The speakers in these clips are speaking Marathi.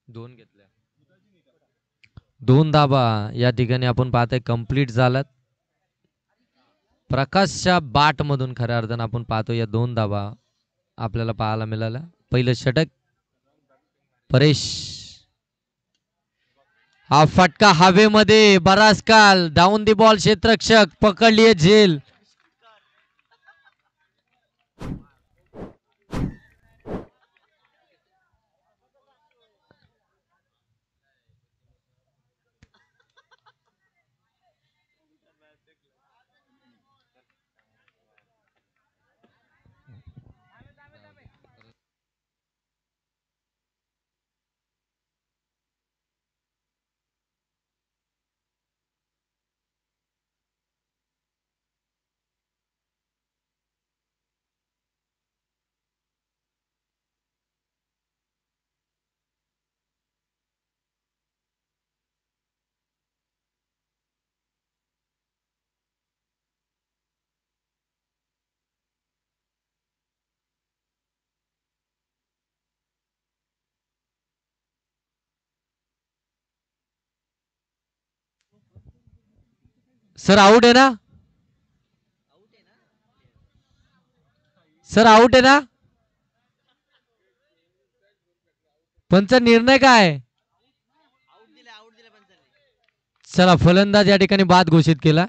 दोन घेतल्या. दोन धाबा या ठिकाणी आपण पाहतोय कंप्लीट झालात. प्रकाशच्या बाट मधून खऱ्या अर्थानं आपण पाहतो या दोन धाबा आपल्याला पाहायला मिळाल्या. पहिलं षटक परेश. हा फटका हवेमध्ये बराच काल डाऊन दी बॉल. क्षेत्ररक्षक पकडलीये झेल. सर आउट आहे ना. सर आउट आहे ना. पंच निर्णय काय. चला फलंदाज या ठिकाणी बाद घोषित केला.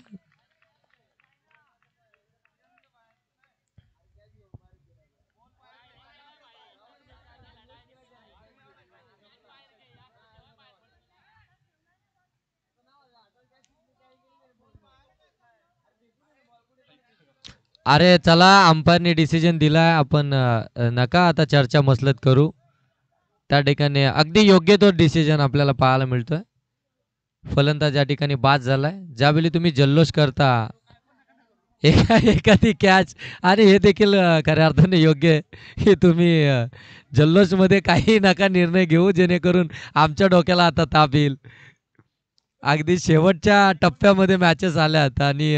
अरे चला अंपायरने डिसिजन दिलाय. आपण नका आता चर्चा मसलत करू. त्या ठिकाणी अगदी योग्य तो डिसिजन आपल्याला पाहायला मिळतोय. फलंदाज या ठिकाणी बाद झालाय. ज्यावेळी तुम्ही जल्लोष करता एखादी कॅच आणि हे देखील खऱ्या अर्थाने योग्य आहे की तुम्ही जल्लोष मध्ये काही नका निर्णय घेऊ जेणेकरून आमच्या डोक्याला आता ताप येईल. अगदी शेवटच्या टप्प्यामध्ये मॅचेस आल्यात आणि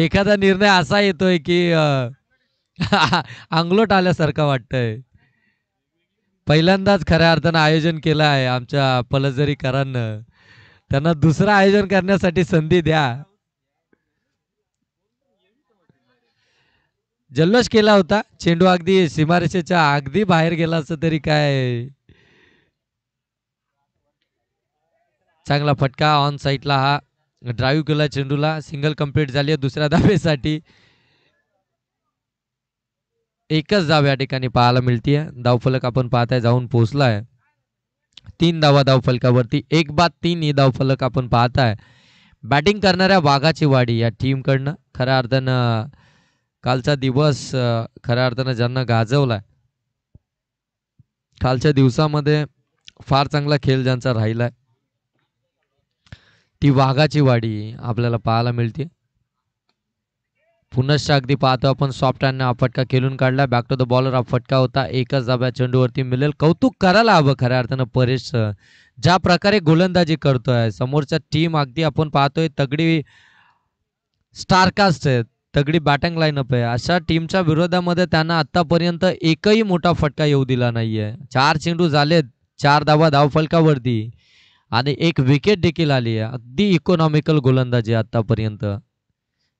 एखादा निर्णय असा येतोय की अंगलोट आल्यासारखं वाटतंय. पहिल्यांदाच खऱ्या अर्थानं आयोजन केलं आहे आमच्या पलसदरीकरांनं. त्यांना दुसरं आयोजन करण्यासाठी संधी द्या. जल्लोष केला होता. चेंडू अगदी सीमारेषेच्या अगदी बाहेर गेला असं तरी काय. चांगला फटका ऑन साईडला. हा ड्राईव्ह केला चेंडूला. सिंगल कंप्लीट झाली आहे दुसऱ्या धावेसाठी. एकच धाव या ठिकाणी पाहायला मिळतीये. धावफलक आपण पाहताय जाऊन पोहोचलाय. 3 धावा धावफलकावरती. 1 बाद 3 ही धावफलक आपण पाहताय. बॅटिंग करणाऱ्या वाघाची वाडी या टीम कडनं खऱ्या अर्थानं कालचा दिवस खऱ्या अर्थानं ज्यांना गाजवलाय. कालच्या दिवसामध्ये फार चांगला खेळ ज्यांचा राहिलाय ती वाघाची वाडी आपल्याला पाहायला मिळते. पुनश्च अगदी पाहतो आपण सॉफ्ट हँड हा फटका खेळून काढला. बॅक टू द बॉलर हा फटका होता. एकच धाब्या चेंडूवरती मिळेल. कौतुक करायला हवं खऱ्या अर्थानं परेश ज्या प्रकारे गोलंदाजी करतोय. समोरच्या टीम अगदी आपण पाहतोय तगडी स्टारकास्ट आहे. तगडी बॅटिंग लाईनअप आहे. अशा टीमच्या विरोधामध्ये त्यांना आतापर्यंत एकही मोठा फटका येऊ दिला नाहीये. 4 चेंडू झालेत. 4 धावा धावफलकावरती आणि 1 विकेट देखील आली आहे. अगदी इकॉनॉमिकल गोलंदाजी आतापर्यंत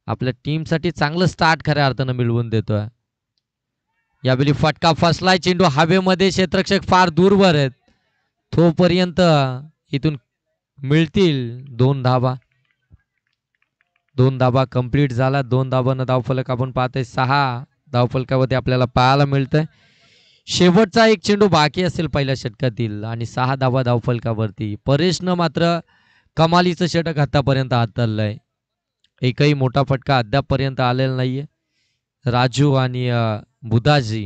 आपल्या टीमसाठी चांगलं स्टार्ट खऱ्या अर्थानं मिळवून देतोय. यावेळी फटका फसलाय. चेंडू हवेमध्ये. क्षेत्ररक्षक फार दूरवर आहेत. तोपर्यंत इथून मिळतील 2 धावा. 2 धाबा कंप्लीट झाला. 2 धाबांना धावफलक आपण पाहतोय 6 धावफलकावरती आपल्याला पाहायला मिळतंय. शेवटचा 1 चेंडू बाकी असेल पहिल्या षटकातील आणि 6 धावा धावफलकावरती. परेशनं मात्र कमालीचं षटक आतापर्यंत हाताळलंय. एकही मोठा फटका अद्यापपर्यंत आलेला नाहीये. राजू आणि बुधाजी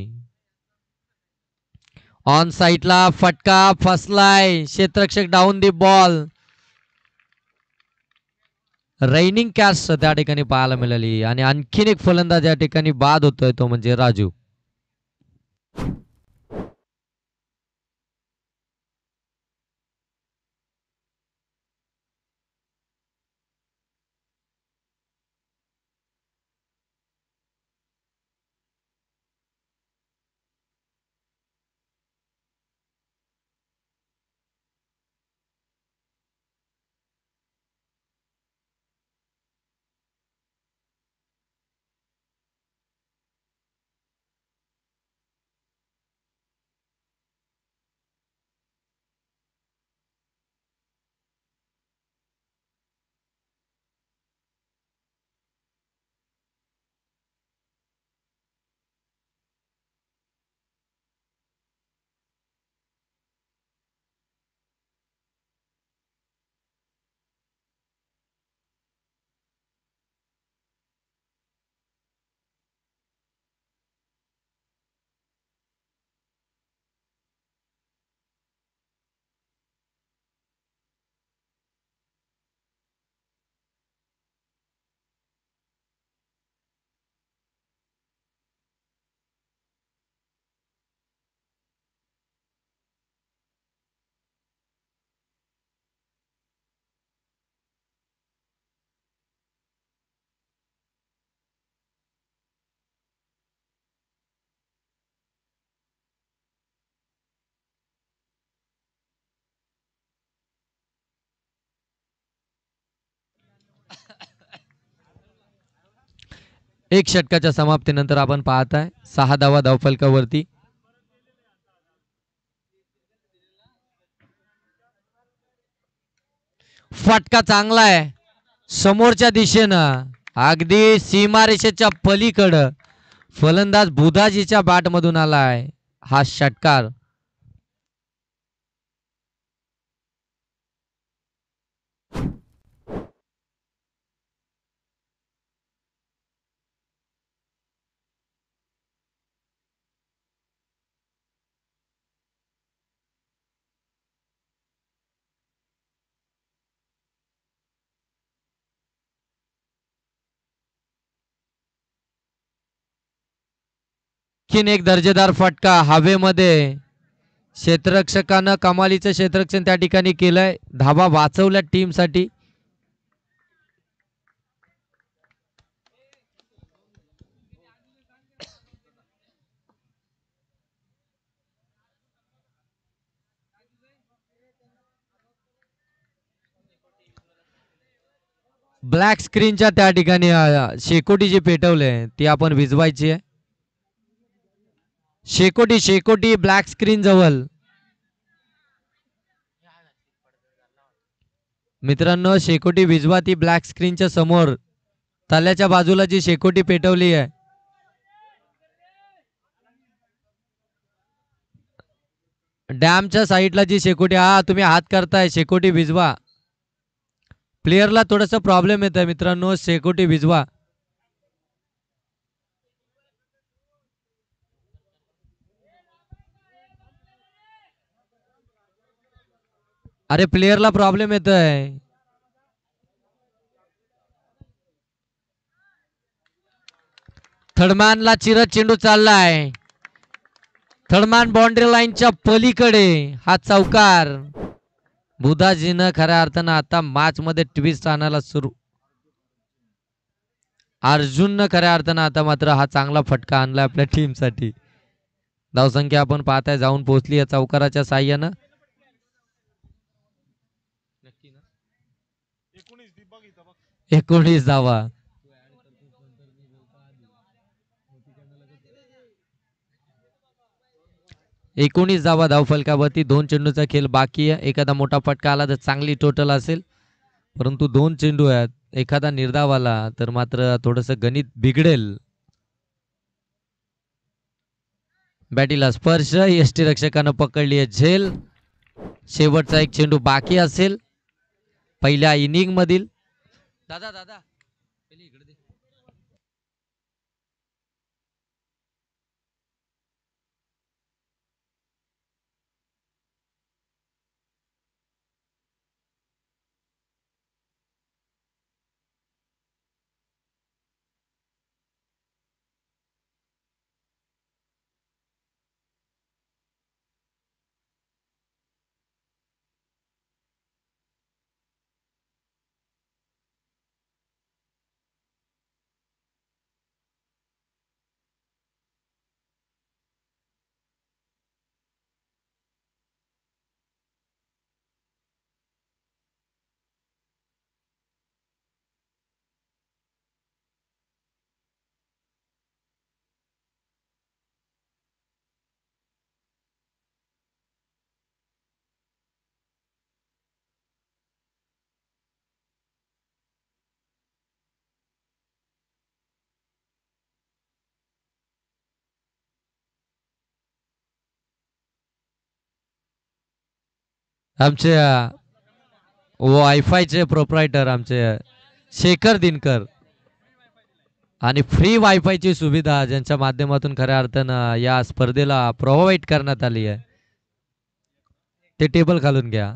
ऑन साईडला. फटका फसलाय. क्षेत्ररक्षक down the ball. Running catch त्या ठिकाणी पाहायला मिळाली आणि आणखीन एक फलंदाज या ठिकाणी बाद होतोय तो म्हणजे राजू. एक षटकाच्या समाप्तीनंतर आपण पाहताय 6 धावा धावफलकावरती. फटका चांगला आहे समोरच्या दिशेनं, अगदी सीमारेषेच्या पलीकडं फलंदाज बुधाजीच्या बॅट मधून आलाय हा षटकार. आणखीन एक दर्जेदार फटका हवेमध्ये, क्षेत्ररक्षकानं कमालीचं क्षेत्ररक्षण त्या ठिकाणी केलंय, धावा वाचवल्या टीम साठी. ब्लॅक स्क्रीनच्या त्या ठिकाणी शेकोटी जी पेटवले ती आपण विजवायची आहे. शेकोटी शेकोटी ब्लॅक स्क्रीन जवळ. मित्रांनो शेकोटी विजवा ती ब्लॅक स्क्रीनच्या समोर तल्याच्या बाजूला जी शेकोटी पेटवली आहे. डॅमच्या साईडला जी शेकोटी, हा तुम्ही हात करताय शेकोटी विजवा. प्लेयरला थोडस प्रॉब्लेम येत आहे मित्रांनो, शेकोटी विजवा. अरे प्लेयरला प्रॉब्लेम येत आहे. थर्डमॅनला चिरत चेंडू चाललाय, थर्डमॅन बाउंड्री लाईनच्या पलीकडे हा चौकार. बुधाजीनं खऱ्या अर्थानं आता मॅच मध्ये ट्विस्ट आणायला सुरू, अर्जुननं खऱ्या अर्थानं आता मात्र हा चांगला फटका आणलाय आपल्या टीम साठी. धावसंख्या आपण पाहताय जाऊन पोहोचली या चौकाराच्या साह्यानं. 19 धावा. एकोणीस धावा धावफलकावरती, 2 चेंडूचा खेळ बाकी आहे. एखादा मोठा फटका आला तर चांगली टोटल असेल, परंतु 2 चेंडू आहेत, एखादा निर्धाव आला तर मात्र थोडस गणित बिघडेल. बॅटीला स्पर्श, यष्टी रक्षकानं पकडली आहे झेल. शेवटचा एक चेंडू बाकी असेल पहिल्या इनिंग मधील. दादा दादा आमचे वायफायचे प्रोप्रायटर आमचे शेखर दिनकर आणि फ्री वायफायची सुविधा ज्यांच्या माध्यमातून खऱ्या अर्थानं या स्पर्धेला प्रोव्हाइड करण्यात आली आहे, ते टेबल खालून घ्या.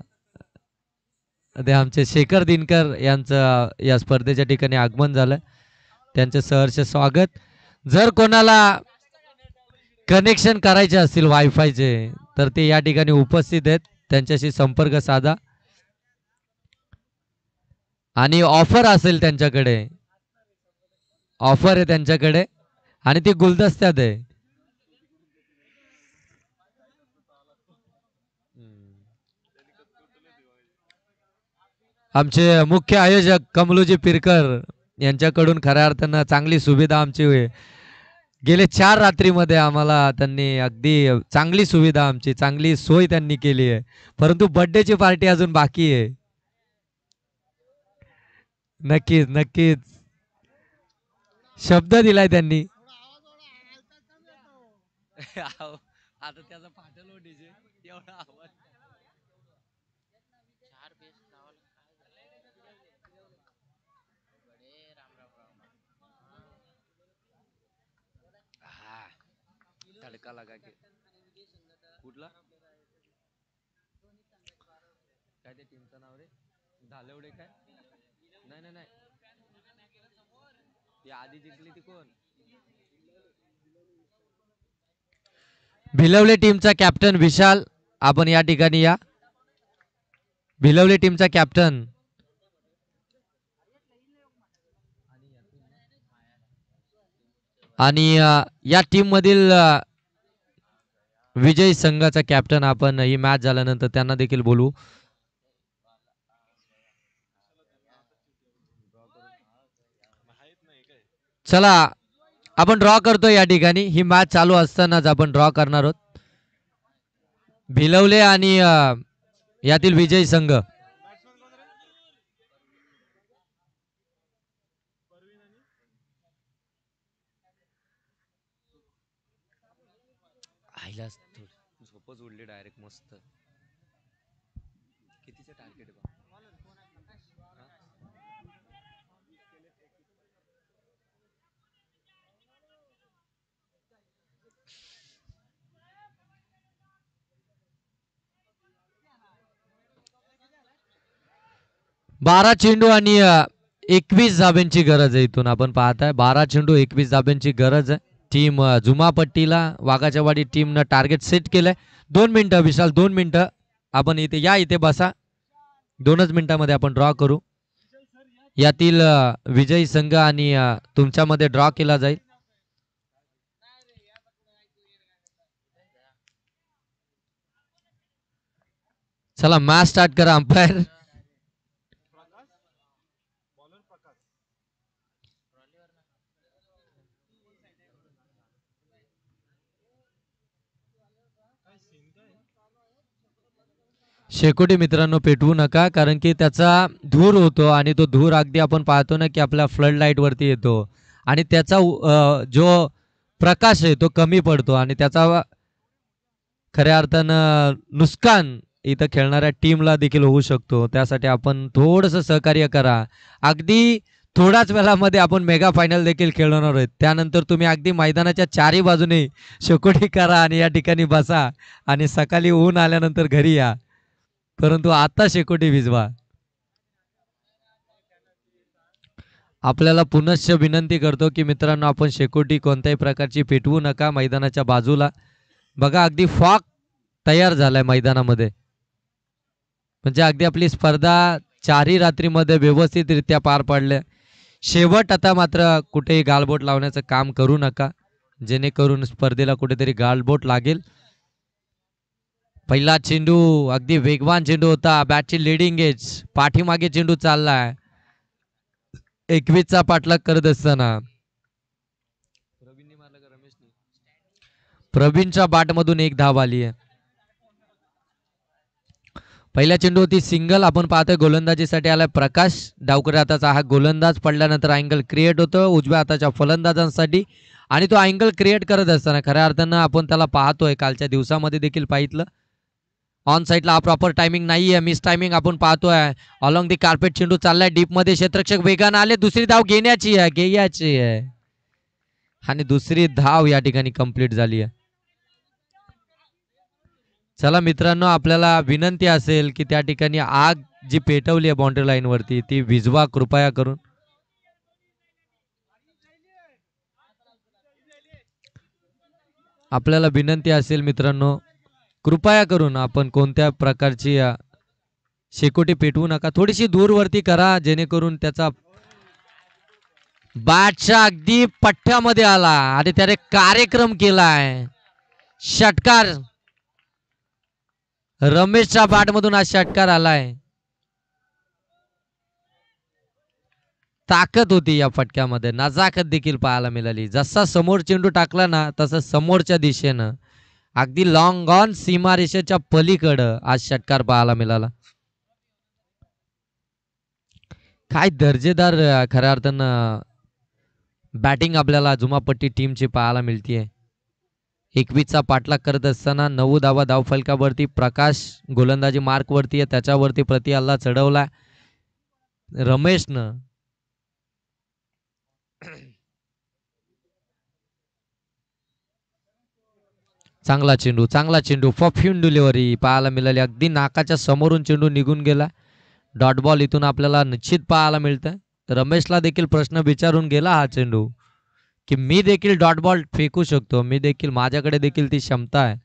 ते आमचे शेखर दिनकर यांचं या स्पर्धेच्या ठिकाणी आगमन झालं, त्यांचे सहर्ष स्वागत. जर कोणाला कनेक्शन करायचे असतील वायफायचे तर ते या ठिकाणी उपस्थित आहेत, त्यांच्याशी संपर्क साधा. आणि ऑफर असेल त्यांच्याकडे, ऑफर आहे त्यांच्याकडे आणि ती गुलदस्त्यात आहे. आमचे मुख्य आयोजक कमलूजी पिरकर यांच्याकडून खऱ्या अर्थानं चांगली सुविधा आमची गेले 4 रात्रीमध्ये आम्हाला त्यांनी अगदी चांगली सुविधा आमची चांगली सोय त्यांनी केली आहे. परंतु बर्थडेची पार्टी अजून बाकी आहे. नक्कीच नक्कीच शब्द दिलाय त्यांनी. आता त्याचा पाठवलो डीजे एवढा आवाज. तडका लागा के कुठला काय ते टीमचं नाव रे धालेवडे काय नाही नाही नाही ती आधी जिंकली ती कोण भिलवले टीमचा कॅप्टन विशाल आपण या ठिकाणी या. भिलवले टीमचा कॅप्टन आणि या टीम मधील विजय संघाचा कॅप्टन आपण ही मॅच झाल्यानंतर त्यांना देखील बोलू. चला आपण ड्रॉ करतो या ठिकाणी. ही मॅच चालू असतानाच आपण ड्रॉ करणार आहोत. भिलवले आणि यातील विजय संघ आईला झोपच उडली डायरेक्ट मस्त. कितीचं टार्गेट आहे 12 चेंडू आणि 21 धाब्यांची गरज आहे. इथून आपण पाहताय 12 चेंडू 21 धाब्यांची गरज आहे. टीम जुमापट्टीला वाघाच्या वाडी टीमनं टार्गेट सेट केलंय. 2 मिनिटं विशाल 2 मिनिटं आपण इथे या इथे बसा. 2च मिनिटांमध्ये आपण ड्रॉ करू. यातील विजयी संघ आणि तुमच्यामध्ये ड्रॉ केला जाईल. चला मॅच स्टार्ट करा. अंपायर शेकोटी मित्रांनो पेटवू नका कारण की त्याचा धूर होतो आणि तो धूर अगदी आपण पाहतो ना की आपल्या फ्लड लाईट वरती येतो आणि त्याचा जो प्रकाश आहे तो कमी पडतो आणि त्याचा खऱ्या अर्थानं नुकसान इथं खेळणाऱ्या टीमला देखील होऊ शकतो. त्यासाठी आपण थोडंसं सहकार्य करा. अगदी थोड्याच वेळामध्ये आपण मेगा फायनल देखील खेळवणार आहोत. त्यानंतर तुम्ही अगदी मैदानाच्या चारही बाजूने शेकोटी करा आणि या ठिकाणी बसा आणि सकाळी ऊन आल्यानंतर घरी या. परंतु आता शेकोटी विजवा. आपल्याला पुनश्च विनंती करतो की मित्रांनो आपण शेकोटी कोणत्याही प्रकारची पेटवू नका मैदानाच्या बाजूला. बघा अगदी फॉग तयार झालाय मैदानामध्ये. म्हणजे अगदी आपली स्पर्धा 4ही रात्रीमध्ये व्यवस्थितरित्या पार पडल्या. शेवट आता मात्र कुठेही गालबोट लावण्याचं काम करू नका जेणेकरून स्पर्धेला कुठेतरी गालबोट लागेल. पहिला चेंडू अगदी वेगवान चेंडू होता. बॅटची लिडिंग एज पाठीमागे चेंडू चाललाय. 21चा पाठलाग करत असताना प्रवीणच्या बॅटमधून एक धाव आली आहे. पहिल्या चेंडू होती सिंगल. आपण पाहतोय गोलंदाजीसाठी आलाय प्रकाश. डावकरी हाताचा हा गोलंदाज पडल्यानंतर अँगल क्रिएट होतो उजव्या हाताच्या फलंदाजांसाठी आणि तो अँगल क्रिएट करत असताना खऱ्या अर्थानं आपण त्याला पाहतोय. कालच्या दिवसामध्ये देखील पाहितलं ऑन साईडला प्रॉपर टायमिंग नाहीये. मिस टायमिंग आपण पाहतोय. अलॉंग दी कार्पेट चेंडू चाललाय डीप मध्ये. क्षेत्ररक्षक वेगानं आले. दुसरी धाव घ्यायची आहे आणि दुसरी धाव या ठिकाणी कंप्लीट झाली आहे. चला मित्रांनो आपल्याला विनंती असेल की त्या ठिकाणी आग जी पेटवली आहे बाउंड्री लाईन वरती ती विझवा कृपया करून. आपल्याला विनंती असेल मित्रांनो कृपया करून आपण कोणत्या प्रकारची शेकोटी पेटवू नका. थोडीशी दूरवरती करा जेणेकरून त्याचा बॅटच्या अगदी पट्ट्यामध्ये आला आणि त्याने कार्यक्रम केलाय. षटकार रमेशच्या बॅटमधून हा षटकार आलाय. ताकद होती या फटक्यामध्ये, नजाकत देखील पाहायला मिळाली. जसा समोर चेंडू टाकला ना तसं समोरच्या दिशेनं अगदी लॉंग ऑन सीमारेषेच्या पलीकडं आज षटकार पाहायला मिळाला. काय दर्जेदार खऱ्या अर्थानं बॅटिंग आपल्याला जुमापट्टी टीमची पाहायला मिळतीये. 21चा पाठलाग करत असताना 9 धावा धावफलकावरती. प्रकाश गोलंदाजी मार्कवरती आहे, त्याच्यावरती प्रति हल्ला चढवला रमेशनं. चांगला चेंडू परफ्यूम डिलिव्हरी पाहायला मिळाली. अगदी नाकाच्या समोरून चेंडू निघून गेला. डॉट बॉल इथून आपल्याला निश्चित पाहायला मिळतं. रमेशला देखील प्रश्न विचारून गेला हा चेंडू की मी देखील डॉट बॉल फेकू शकतो, मी देखील, माझ्याकडे देखील ती क्षमता आहे.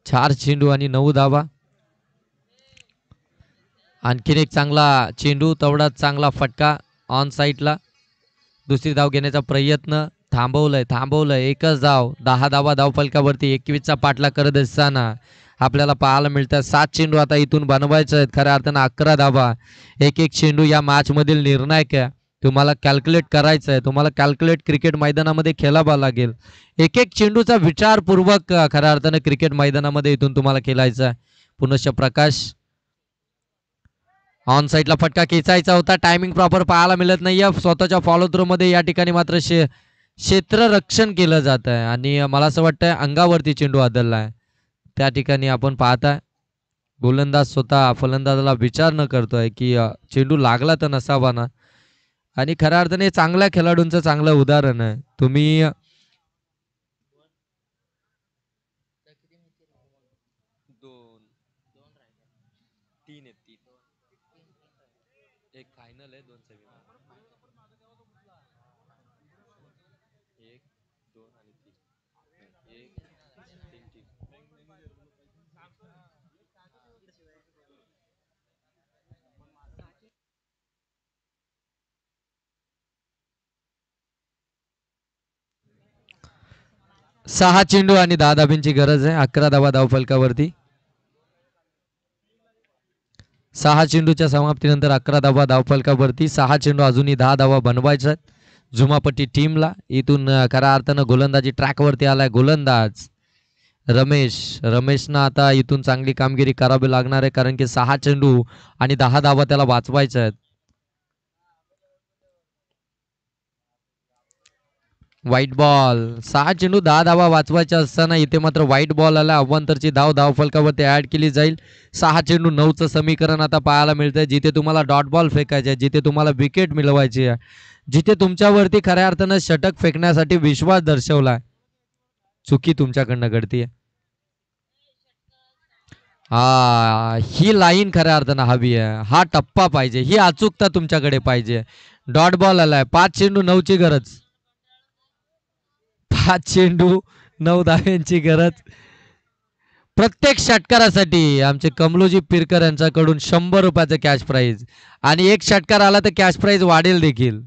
चार चेंडू आणि 9 धावा. आणखीन एक चांगला चेंडू, तेवढाच चांगला फटका ऑन साईडला. दुसरी धाव घेण्याचा प्रयत्न थांबवलंय. एकच धाव, 10 धावा धावफलकावरती. 21चा पाठलाग करत असताना आपल्याला पाहायला मिळतात 7 चेंडू आता इथून बनवायचे आहेत. खऱ्या अर्थानं 11 धावा. एक चेंडू या मॅच मधील निर्णायक आहे. तुम्हाला कॅल्क्युलेट करायचं आहे, तुम्हाला कॅल्क्युलेट क्रिकेट मैदानामध्ये खेळावा लागेल. एक चेंडूचा विचारपूर्वक खऱ्या अर्थानं क्रिकेट मैदानामध्ये इथून तुम्हाला खेळायचं आहे. पुनश्च प्रकाश ऑन साईडला फटका खेचायचा होता. टायमिंग प्रॉपर पाहायला मिळत नाहीये. स्वतःच्या फॉलो थ्रो मध्ये या ठिकाणी मात्र क्षेत्ररक्षण केलं जात आहे आणि मला असं वाटतंय अंगावरती चेंडू आदळलाय. त्या ठिकाणी आपण पाहताय गोलंदाज स्वतः फलंदाजाला विचार न करतोय की चेंडू लागला तर नसावा ना. आणि खऱ्या अर्थाने चांगल्या खेळाडूंचं चांगलं उदाहरण आहे. तुम्ही एक फायनल आहे, 2 सेमी, 1 2 आणि 3, 1 3 3. 6 चेंडू आणि 10 धाब्यांची गरज आहे. 11 धावा धावफलकावरती. 6 चेंडूच्या समाप्तीनंतर 11 धावा धावफलकावरती. 6 चेंडू अजूनही 10 धावा बनवायच्या. जुमापट्टी टीमला इथून खऱ्या अर्थानं गोलंदाजी ट्रॅकवरती आलाय गोलंदाज रमेशनं आता इथून चांगली कामगिरी करावी लागणार आहे, कारण की 6 चेंडू आणि 10 धावा त्याला वाचवायच्या आहेत. White ball. 6 चेंडू 10 धावा वाचवायच्या असताना इथे मात्र व्हाईट बॉल आला. अव्वंतरची धाव धावफलकावरती ऍड केली जाईल. 6 चेंडू 9चं समीकरण आता पाहायला मिळतंय. जिथे तुम्हाला डॉट बॉल फेकायचे, जिथे तुम्हाला विकेट मिळवायची आहे, जिथे तुमच्यावरती खऱ्या अर्थानं षटक फेकण्यासाठी विश्वास दर्शवलाय, चुकी तुमच्याकडनं घडतीये. ही लाईन खऱ्या अर्थानं हवी आहे. हा टप्पा पाहिजे, ही अचूकता तुमच्याकडे पाहिजे. डॉट बॉल आलाय. 5 चेंडू 9ची गरज. 5 चेंडू 9 धाव्यांची गरज. प्रत्येक षटकारासाठी आमचे कमलोजी पिरकर यांच्याकडून 100 रुपयाचं कॅश प्राइज, आणि एक षटकार आला तर कॅश प्राइज वाढेल देखील.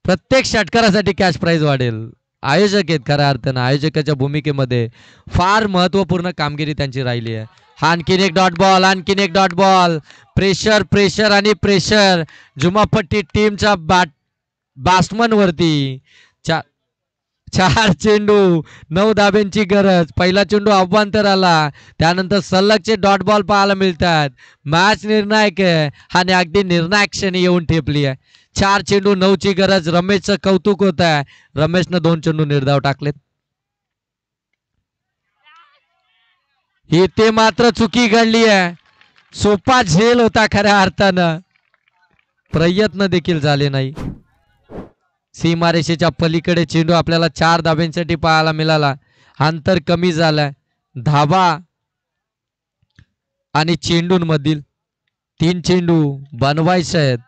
प्रत्येक षटकारासाठी कॅश प्राइज वाढेल. आयोजक आहेत खऱ्या अर्थानं. आयोजकाच्या भूमिकेमध्ये फार महत्वपूर्ण कामगिरी त्यांची राहिली आहे. आणखीन एक डॉट बॉल. प्रेशर आणि प्रेशर जुमापट्टी टीमच्या बॅट्समन वरती. 4 चेंडू 9 धाब्यांची गरज. पहिला चेंडू अव्वांतर आला, त्यानंतर सलगचे डॉट बॉल पाहायला मिळतात. मॅच निर्णायक आहे आणि अगदी निर्णायक क्षणी येऊन ठेपली आहे. 4 चेंडू 9ची गरज. रमेशचं कौतुक होत आहे. रमेशनं 2 चेंडू निर्धाव टाकलेत. इथे मात्र चुकी घडली आहे. सोपा झेल होता खऱ्या अर्थानं, प्रयत्न देखील झाले नाही. सीमारेषेच्या पलीकडे चेंडू आपल्याला 4 धाब्यांसाठी पाहायला मिळाला. अंतर कमी झालाय. धाबा आणि चेंडूंमधील 3 चेंडू बनवायचे आहेत.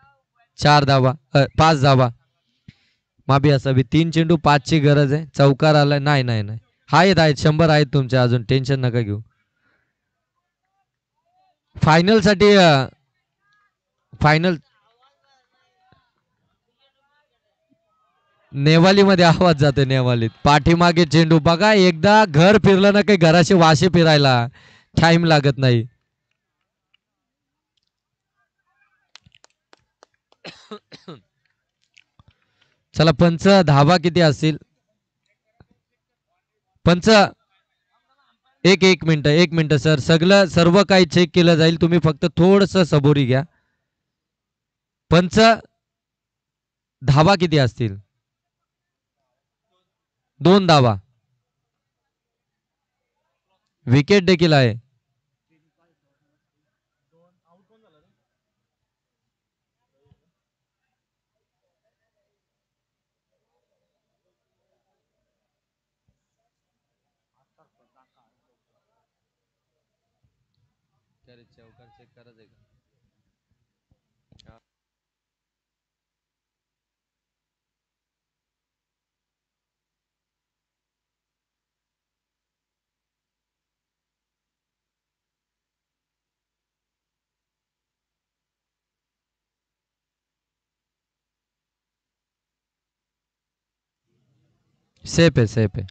4 धावा 5 धावा माफी असावी. 3 चेंडू 5ची गरज आहे. चौकार आलाय. नाही आहेत 100 आहेत तुमच्या, अजून टेन्शन नका घेऊ. फायनल साठी नेवालीमध्ये आवाज जातो. नेवालीत पाठीमागे चेंडू बघा, एकदा घर फिरलं ना काही घराचे वाशे फिरायला टाइम लागत नाही. चला पंच धावा किती असतील? पंच एक मिनिट सर, सगळं सर्व काही चेक केलं जाईल. तुम्ही फक्त थोडस सबुरी घ्या. पंच धावा किती असतील? 2 धावा. विकेट देखील आहे. सेफ आहे, सेफ आहे.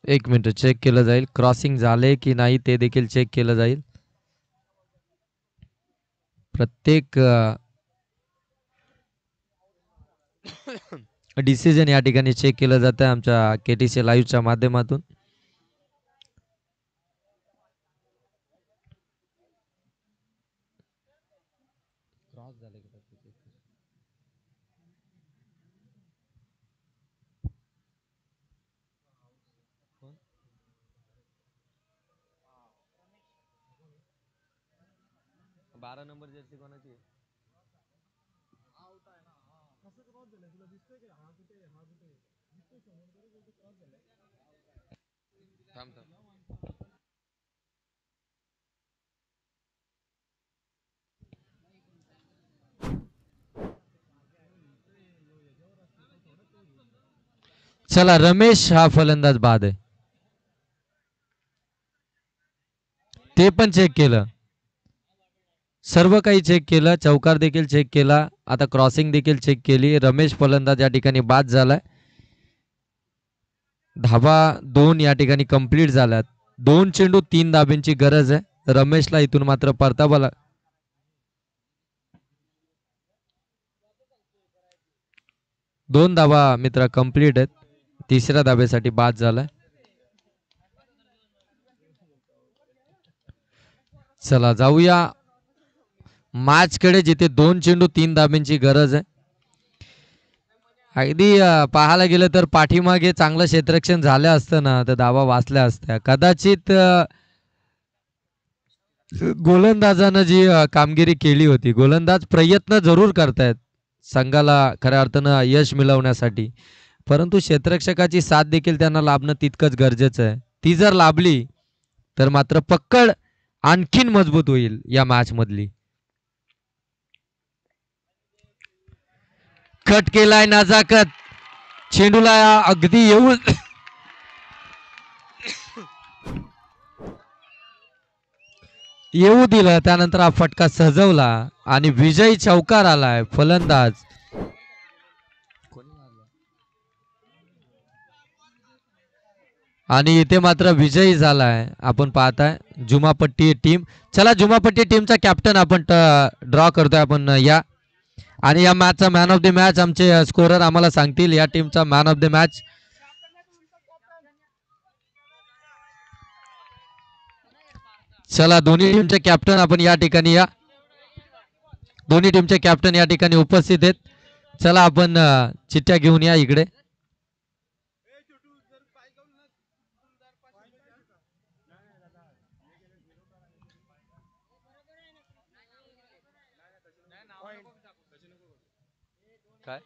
एक मिनिट चेक केलं जाईल. क्रॉसिंग झाले की नाही ते देखील चेक केलं जाईल. प्रत्येक डिसिजन या ठिकाणी चेक केलं जातं आमच्या केटीसी लाईव्हच्या माध्यमातून. बारा नंबर जर्सी कोणाची आहे? थांब थांब. चला रमेश हा फलंदाज बाद आहे. ते पण चेक केलं. सर्व काही चेक केलं. चौकार देखील चेक केला. आता क्रॉसिंग देखील चेक केली. रमेश फलंदाज या ठिकाणी बाद झालाय. धावा 2 या ठिकाणी कंप्लीट झाल्यात. 2 चेंडू 3 धाब्यांची गरज आहे. रमेशला इथून मात्र परतावा 2 धावा मित्र कंप्लीट आहेत. तिसऱ्या धाब्यासाठी बाद झालाय. चला जाऊया मॅच कडे, जिथे 2 चेंडू 3 धाब्यांची गरज आहे. अगदी पाहायला गेलं तर पाठीमागे चांगलं क्षेत्ररक्षण झालं असतं ना तर धावा वाचल्या असत्या कदाचित. गोलंदाजानं जी कामगिरी केली होती, गोलंदाज प्रयत्न जरूर करतायत संघाला खऱ्या अर्थानं यश मिळवण्यासाठी, परंतु क्षेत्ररक्षकाची साथ देखील त्यांना लाभणं तितकंच गरजेचं आहे. ती जर लाभली तर मात्र पक्कड आणखीन मजबूत होईल या मॅच मधली. कट केलाय नजाकत, चेंडूला अगदी येऊन येऊ दिलं, त्यानंतर हा फटका सजवला आणि विजयी चौकार आलाय फलंदाज. आणि इथे मात्र विजयी झालाय. आपण पाहताय जुमापट्टी टीम. चला जुमापट्टी टीमचा कॅप्टन आपण ड्रॉ करतोय आपण या, आणि या मॅचचा मॅन ऑफ द मॅच आमचे स्कोरर आम्हाला सांगतील या टीमचा मॅन ऑफ द मॅच. चला दोन्ही टीमचे कॅप्टन आपण या ठिकाणी या, दोन्ही टीमचे कॅप्टन या ठिकाणी उपस्थित आहेत. चला आपण चिठ्ठ्या घेऊन या इकडे. काय